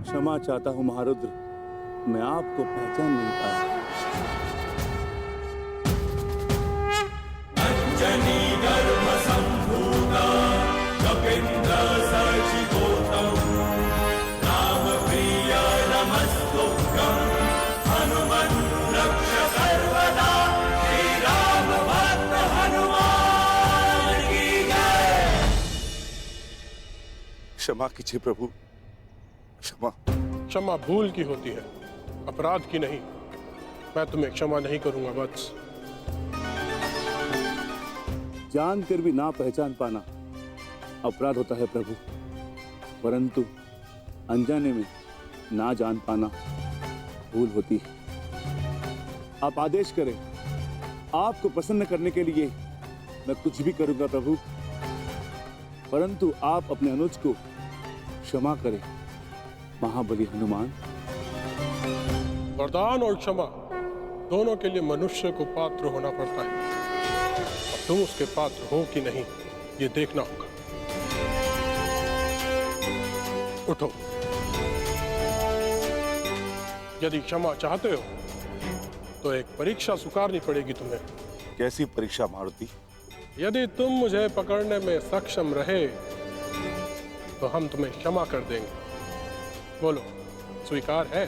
क्षमा चाहता हूँ महारुद्र, मैं आपको पहचान नहीं पाया। अंजनी गर्भ संभूता कपिंद्र सचिवोतम राम प्रिय नमस्तुभ्यं हनुमन् रक्ष सर्वदा श्री राम भक्त हनुमान की जय। क्षमा कीजिए प्रभु, क्षमा। क्षमा भूल की होती है, अपराध की नहीं। मैं तुम्हें क्षमा नहीं करूंगा वत्स। जानकर भी ना पहचान पाना अपराध होता है प्रभु, परंतु अनजाने में ना जान पाना भूल होती है। आप आदेश करें, आपको प्रसन्न करने के लिए मैं कुछ भी करूंगा प्रभु, परंतु आप अपने अनुज को क्षमा करें महाबली हनुमान। वरदान और क्षमा दोनों के लिए मनुष्य को पात्र होना पड़ता है। अब तुम उसके पात्र हो कि नहीं, ये देखना होगा। उठो। यदि क्षमा चाहते हो तो एक परीक्षा स्वीकारनी पड़ेगी तुम्हें। कैसी परीक्षा मारुति? यदि तुम मुझे पकड़ने में सक्षम रहे तो हम तुम्हें क्षमा कर देंगे। बोलो, स्वीकार है?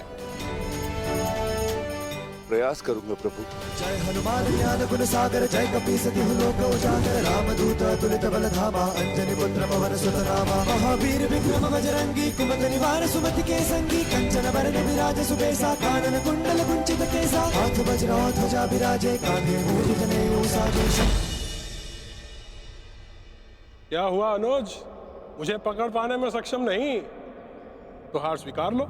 प्रयास करूंगा प्रभु। जय हनुमान ज्ञान गुण सागर, जय कपीस तिहु लोक उजागर, रामदूत अतुलित बल धामा, अंजनी पुत्र पवन सुत नामा, महावीर विक्रम बजरंगी, कुमति निवार सुमति के संगी, कंचन वरण विराज सुबेसा, कानन कुंडल कुंचित केसा, हाथ वज्र ध्वजा विराजे, कांधे मूरि जनेऊ साजेश। क्या हुआ अनुज, मुझे पकड़ पाने में सक्षम नहीं? तो हार स्वीकार लो।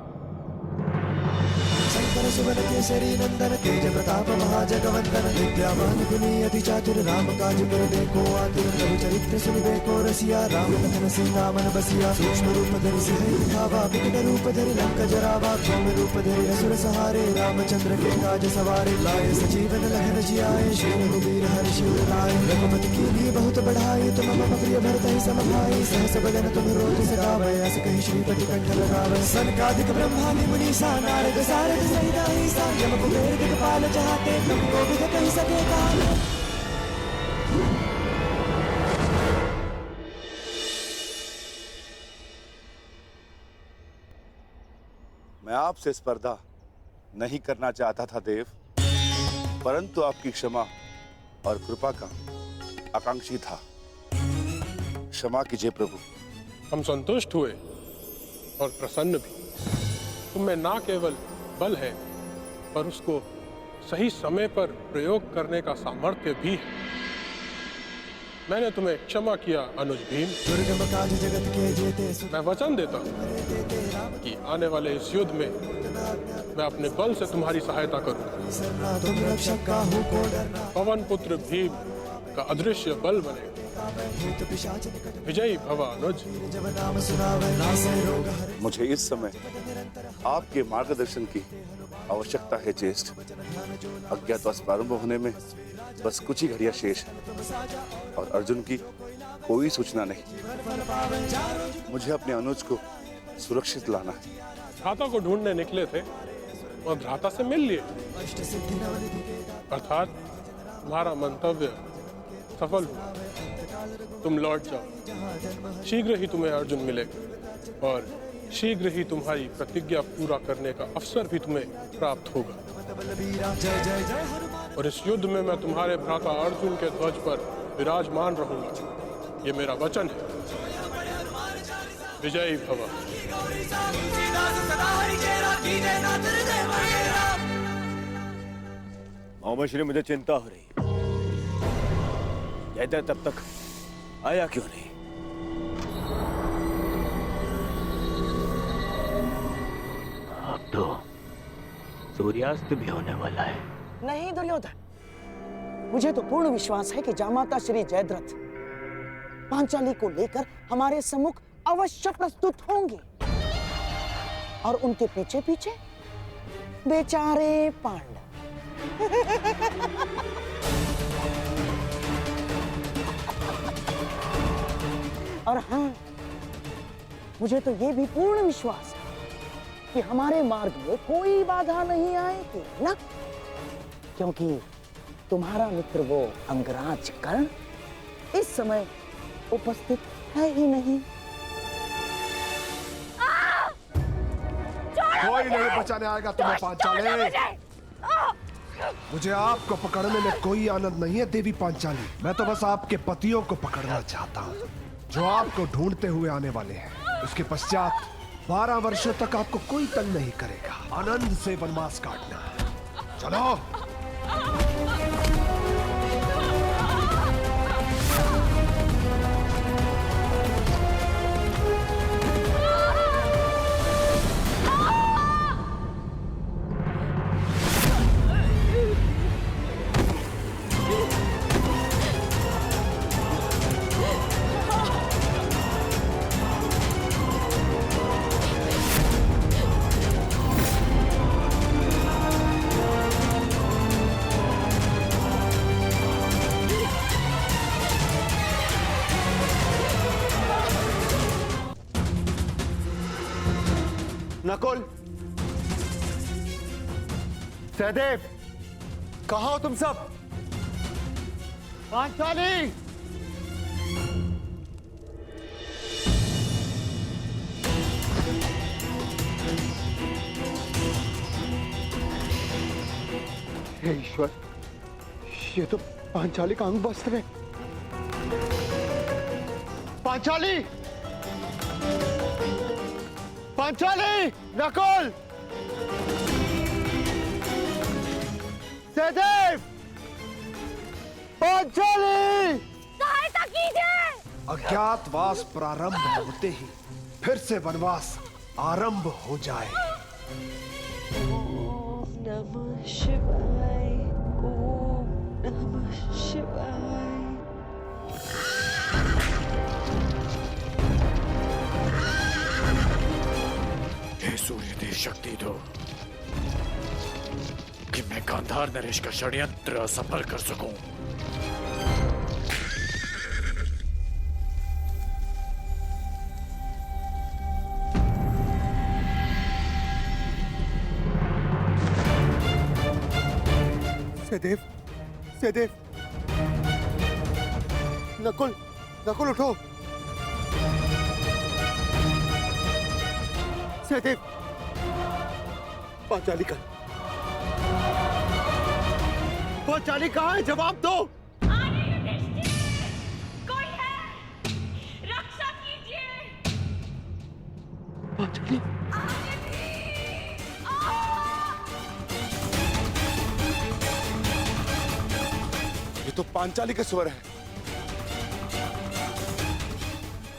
शंकर सुवन केसरी नंदन, तेज प्रताप महाजगवंदन, विद्यावान गुणी अति चातुर, राम काज कर देखो आतुर, प्रभु चरित्र सुनिबे को रसिया, राम लखन सीतामन बसिया, सूक्ष्म रूप धरि सिंह दिखावा, विकट रूप धरि लंक जरावा, सौम्य रूप धरि असुर सहारे, रामचंद्र के काज सवारे, लाए सजीवन लखन जियाए, श्री रघुवीर हर्ष उर लाए, रघुपति कीन्ही बहुत बढ़ाई, तुम मम प्रिय भरत ही सम भाई, सहस बदन तुम रोज सगावै, अस कहि श्रीपति कंठ लगावै, सनकादिक ब्रह्मादि मुनीसा, नारद सारद सहित अहिसा, यम कुबेर दिक्पाल चाहते, तुमको विध कहि सके काल। मैं आपसे स्पर्धा नहीं करना चाहता था देव, परंतु आपकी क्षमा और कृपा का आकांक्षी था। क्षमा कीजिए प्रभु। हम संतुष्ट हुए और प्रसन्न भी। तुम में ना केवल बल है, पर उसको सही समय पर प्रयोग करने का सामर्थ्य भी है। मैंने तुम्हें क्षमा किया अनुज भीम। दुर्गम काज जगत के जेते, मैं वचन देता हूँ कि आने वाले इस युद्ध में मैं अपने बल से तुम्हारी सहायता करूंगा। तुम रक्षक काहू को डरना, पवन पुत्र भीम का अदृश्य बल बने। भूत पिशाच निकट विजयी भव अनुज। जब नाम सुनावे, नासे रोग हरे। मुझे इस समय आपके मार्गदर्शन की आवश्यकता है ज्येष्ठ। अज्ञातवास प्रारंभ होने में बस कुछ ही घड़ियां शेष है और अर्जुन की कोई सूचना नहीं। मुझे अपने अनुज को सुरक्षित लाना है। भ्राता को ढूंढने निकले थे और भ्राता से मिल लिए, अर्थात तुम्हारा मंतव्य सफल हुआ। तुम लौट जाओ, शीघ्र ही तुम्हें अर्जुन मिलेगा और शीघ्र ही तुम्हारी प्रतिज्ञा पूरा करने का अवसर भी तुम्हें प्राप्त होगा। और इस युद्ध में मैं तुम्हारे भ्राता अर्जुन के ध्वज पर विराजमान रहूंगा, ये मेरा वचन है। विजयी भव। मोहम्मद श्री, मुझे चिंता हो रही। जयद्रथ तब तक आया क्यों नहीं? अब तो सूर्यास्त भी होने वाला है। नहीं दुर्योधन, मुझे तो पूर्ण विश्वास है कि जामाता श्री जयद्रथ पांचाली को लेकर हमारे सम्मुख अवश्य प्रस्तुत होंगे और उनके पीछे पीछे बेचारे पांडव। और हाँ, मुझे तो ये भी पूर्ण विश्वास है कि हमारे मार्ग में कोई बाधा नहीं आएगी ना, क्योंकि तुम्हारा मित्र वो अंगराज कर्ण इस समय उपस्थित है ही नहीं। कोई नहीं बचाने आएगा तुम्हें पांचाली। मुझे आपको पकड़ने में कोई आनंद नहीं है देवी पांचाली। मैं तो बस आपके पतियों को पकड़ना चाहता हूँ जो आपको ढूंढते हुए आने वाले हैं। उसके पश्चात 12 वर्षों तक आपको कोई तंग नहीं करेगा। आनंद से वनवास काटना। चलो। नकुल, सहदेव, कहाँ हो तुम सब? पांचाली! हे ईश्वर, ये तो पांचाली का अंग वस्त्र है। पांचाली! पांचाली! नकुल! सहदेव! पांचाली! सहायता कीजिए! अज्ञातवास प्रारंभ होते ही फिर से वनवास आरंभ हो जाए। ओम नमः शिवाय, ओम नमः शिवाय। हे सूर्य देव, शक्ति दो कि मैं गांधार नरेश का षड्यंत्र सफल कर सकूं। सहदेव, सहदेव, नकुल, नकुल उठो। सहदेव, पांचाली का, पांचाली कहाँ है? जवाब दो। कोई है? रक्षा कीजिए! पांचाली, ये तो पांचाली के स्वर है।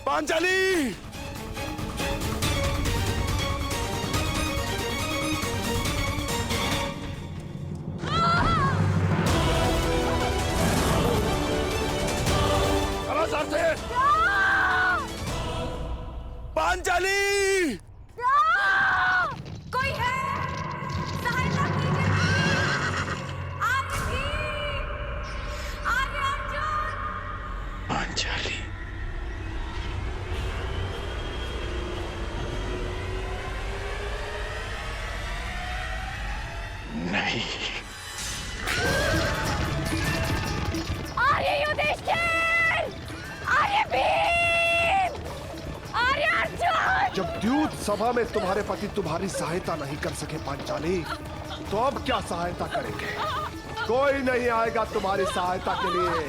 पांचाली! पांचाली! कोई है? सहायता कीजिए! आर्य अर्जुन! पांचाली, नहीं। आर्य युधिष्ठिर! आर्य भीम! आर्य अर्जुन! जब द्यूत सभा में तुम्हारे पति तुम्हारी सहायता नहीं कर सके पांचाली, तो अब क्या सहायता करेंगे? कोई नहीं आएगा तुम्हारी सहायता के लिए।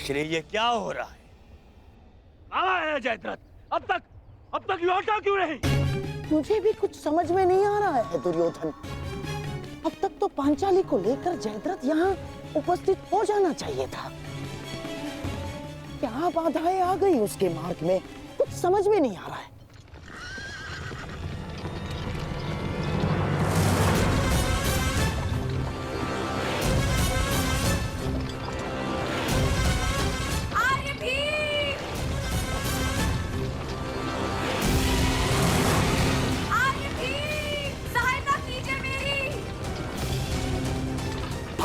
श्री ये क्या हो रहा है? कहाँ है जयद्रथ? अब तक लौटा क्यों नहीं? मुझे भी कुछ समझ में नहीं आ रहा है दुर्योधन। अब तक तो पांचाली को लेकर जयद्रथ यहाँ उपस्थित हो जाना चाहिए था। क्या बाधाएं आ गई उसके मार्ग में, कुछ समझ में नहीं आ रहा है।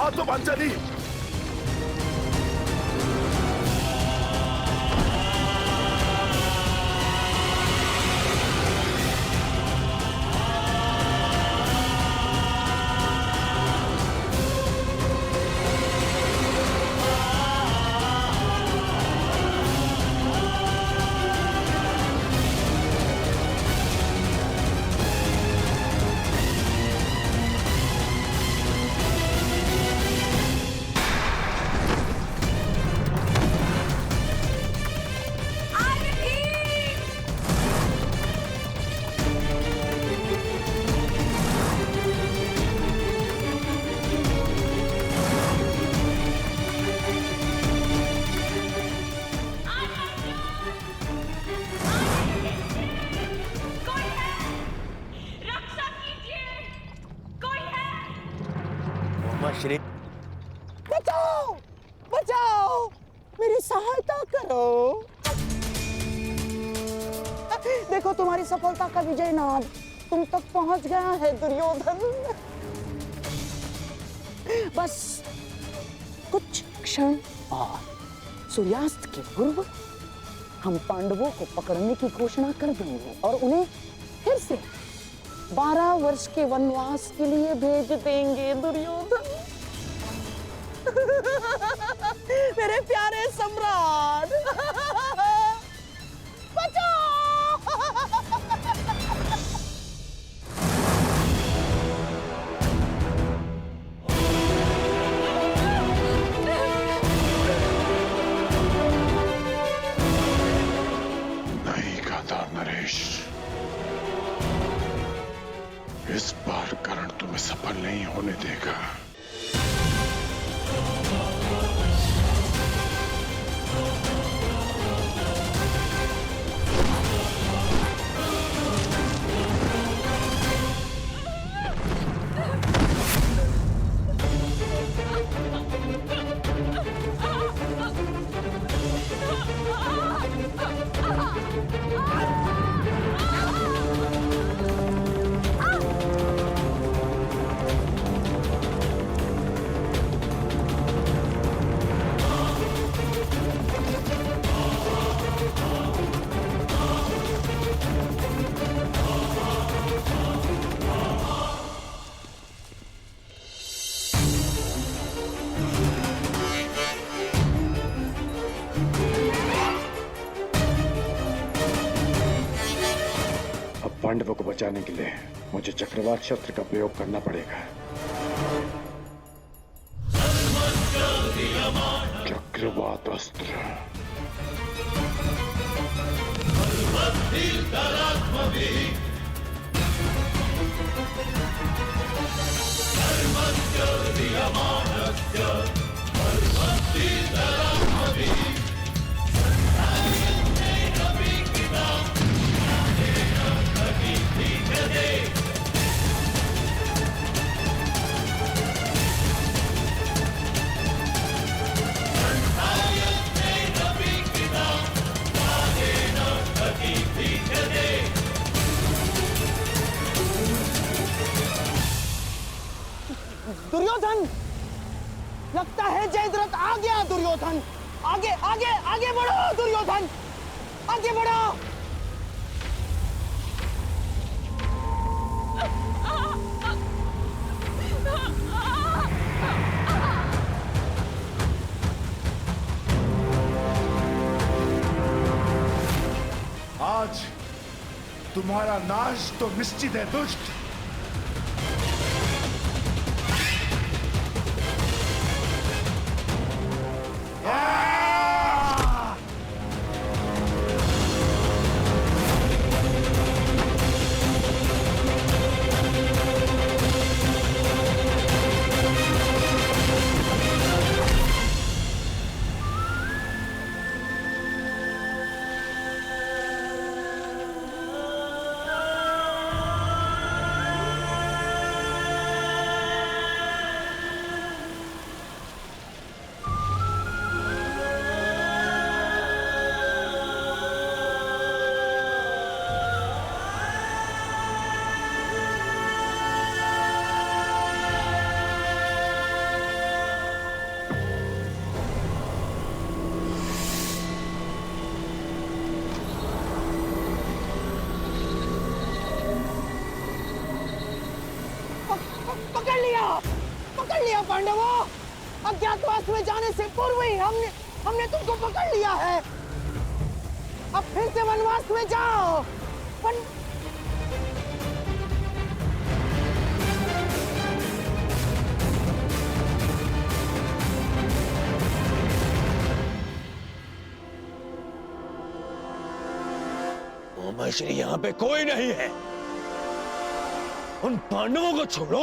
बात तो पांचाली। श्री बचाओ बचाओ, मेरी सहायता करो। देखो तुम्हारी सफलता का विजय नाद तुम तक पहुंच गया है दुर्योधन। बस कुछ क्षण और सूर्यास्त के पूर्व हम पांडवों को पकड़ने की घोषणा कर देंगे और उन्हें फिर से 12 वर्ष के वनवास के लिए भेज देंगे दुर्योधन। मेरे प्यारे सम्राट बचाओ। नहीं गाता नरेश, इस बार कर्ण तुम्हें सफल नहीं होने देगा। पांडवों को बचाने के लिए मुझे चक्रवात शस्त्र का प्रयोग करना पड़ेगा। चक्रवात अस्त्र। दुर्योधन, लगता है जयद्रथ आ गया। दुर्योधन आगे आगे आगे बढ़ो। दुर्योधन आगे बढ़ो। आज तुम्हारा नाश तो निश्चित है दुष्ट। पकड़ लिया पांडवों। अज्ञातवास में जाने से पूर्व ही हमने तुमको पकड़ लिया है। अब फिर से वनवास में जाओ। श्री यहाँ पे कोई नहीं है। उन पांडवों को छोड़ो,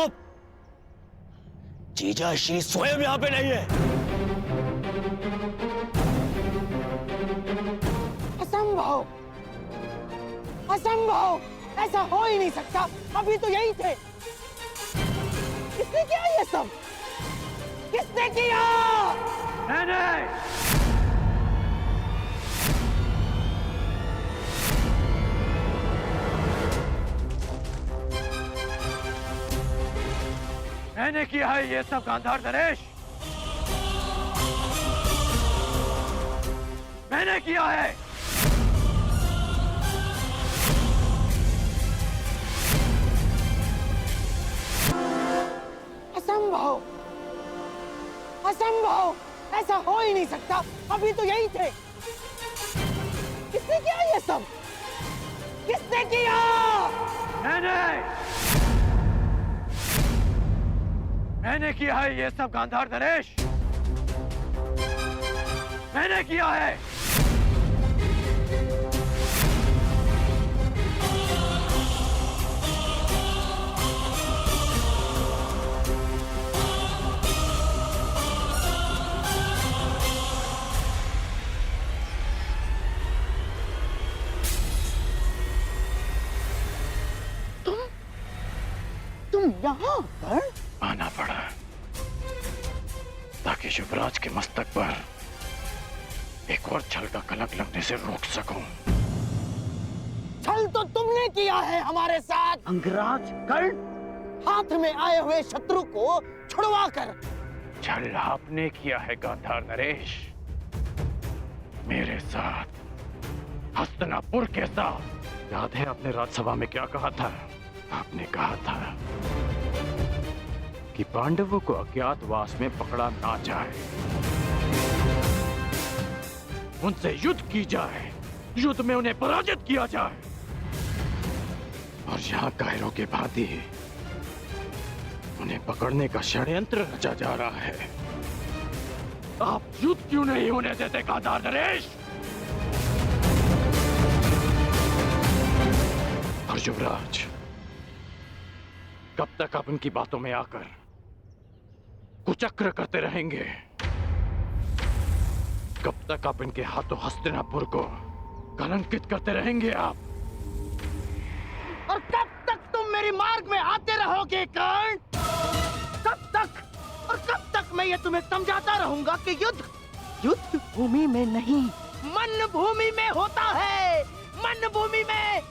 जीजा श्री स्वयं यहाँ पे नहीं है। असंभव, असंभव, ऐसा हो ही नहीं सकता। अभी तो यही थे। किसने किया ये सब? किसने किया? नहीं, मैंने किया है ये सब गांधार नरेश। मैंने किया है। असंभव, असंभव, ऐसा हो ही नहीं सकता। अभी तो यही थे। किसने किया ये सब? किसने किया? मैंने किया है ये सब गांधार नरेश। मैंने किया है। तुम यहाँ पर? आना पड़ा ताकि युवराज के मस्तक पर एक और छल का कलंक लगने से रोक सकूं। छल तो तुमने किया है हमारे साथ। अंगराज कर्ण, हाथ में आए हुए शत्रु को छुड़वा कर। छल आपने किया है गांधार नरेश, मेरे साथ, हस्तिनापुर के साथ। याद है आपने राज्यसभा में क्या कहा था? आपने कहा था कि पांडवों को अज्ञातवास में पकड़ा ना जाए, उनसे युद्ध की जाए, युद्ध में उन्हें पराजित किया जाए। और यहाँ कायरों के भांति उन्हें पकड़ने का षड्यंत्र रचा जा रहा है। आप युद्ध क्यों नहीं होने देते गांधार नरेश? और युवराज, कब तक आप उनकी बातों में आकर कुचक्र करते रहेंगे? कब तक आप इनके हाथों हस्तिनापुर को कलंकित करते रहेंगे आप? और कब तक तुम मेरे मार्ग में आते रहोगे कर्ण? कब तक? और कब तक मैं ये तुम्हें समझाता रहूंगा कि युद्ध भूमि में नहीं, मन भूमि में होता है। मन भूमि में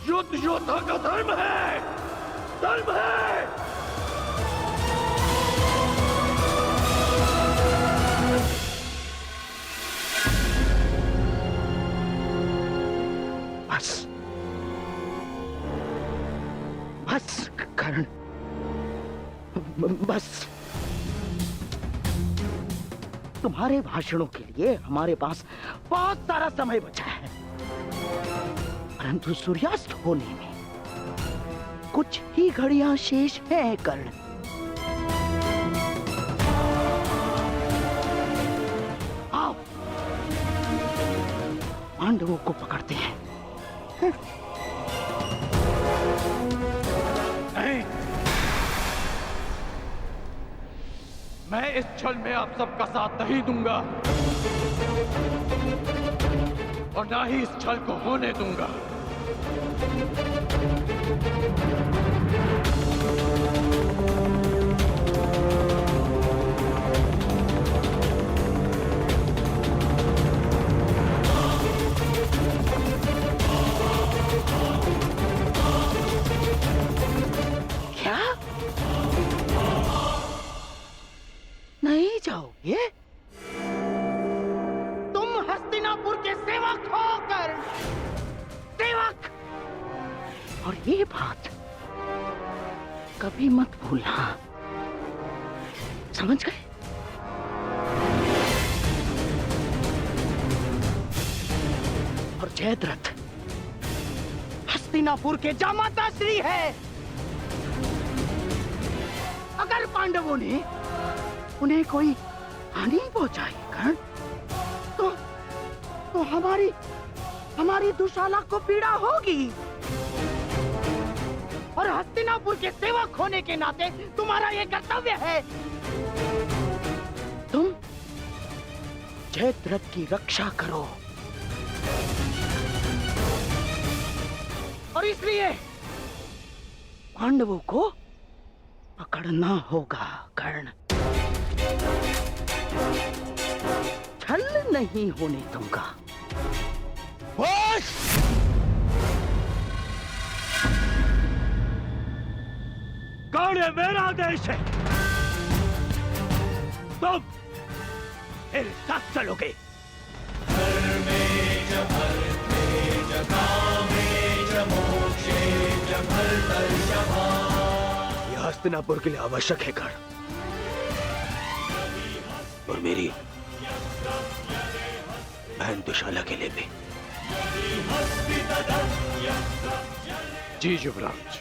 युद्ध योद्धा का धर्म है, धर्म है। बस, बस कर्ण, बस। तुम्हारे भाषणों के लिए हमारे पास बहुत सारा समय बचा है, परंतु सूर्यास्त होने में कुछ ही घड़ियां शेष हैं कर्ण। आओ, पांडवों को पकड़ते हैं। नहीं, मैं इस छल में आप सबका साथ नहीं दूंगा और ना ही इस छल को होने दूंगा। क्या? नहीं जाओगे? तुम हस्तिनापुर के सेवक होकर, सेवक। और ये बात कभी मत भूलना समझ गए? और जयद्रथ हस्तिनापुर के जामाता श्री है। अगर पांडवों ने उन्हें कोई हानि पहुंचाई कर्ण, तो हमारी दुशाला को पीड़ा होगी। और हस्तिनापुर के सेवक होने के नाते तुम्हारा यह कर्तव्य है। तुम जयद्रथ की रक्षा करो। और इसलिए पांडवों को पकड़ना होगा कर्ण। छल नहीं होने दूंगा। कर्ण ये मेरा देश है। तुम मेरे साथ चलोगे। यह हस्तिनापुर के लिए आवश्यक है कर्ण, और मेरी बहन दुशाला के लिए भी। जी युवराज।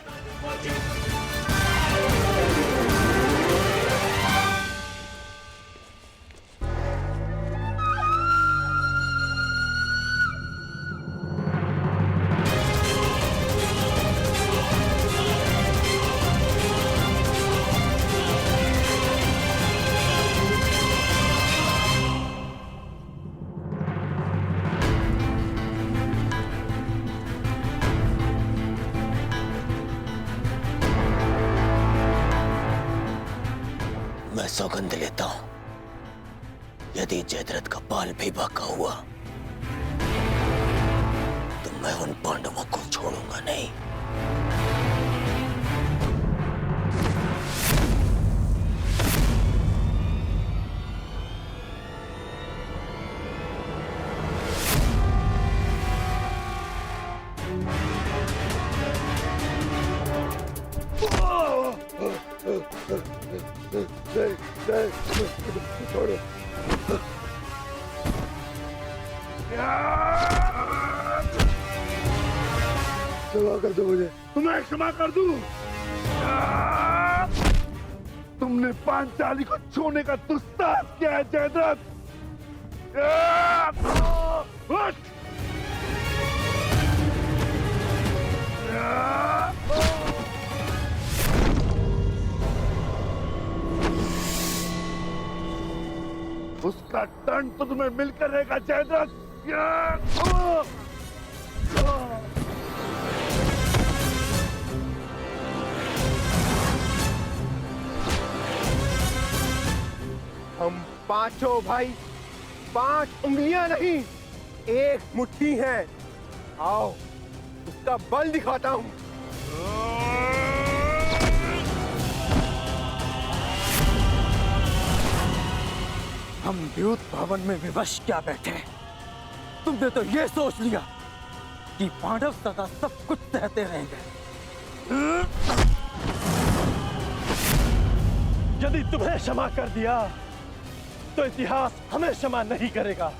मैं सौगंध लेता हूं, यदि जयद्रथ का बाल भी बाका हुआ तो मैं उन पांडवों को छोड़ूंगा नहीं। छोड़ो। क्षमा कर दो मुझे। तुम्हें क्षमा कर दूं? तुमने पांचाली को छूने का दुस्साहस किया है जयद्रथ। उसका दंड तो तुम्हें मिलकर रहेगा जयद्रथ। हम पांचों भाई 5 उंगलियां नहीं, एक मुट्ठी हैं। आओ उसका बल दिखाता हूं। हम द्यूत भवन में विवश क्या बैठे हैं? तुमने तो ये सोच लिया कि पांडव सदा सब कुछ सहते रहेंगे। यदि तुम्हें क्षमा कर दिया तो इतिहास हमें क्षमा नहीं करेगा।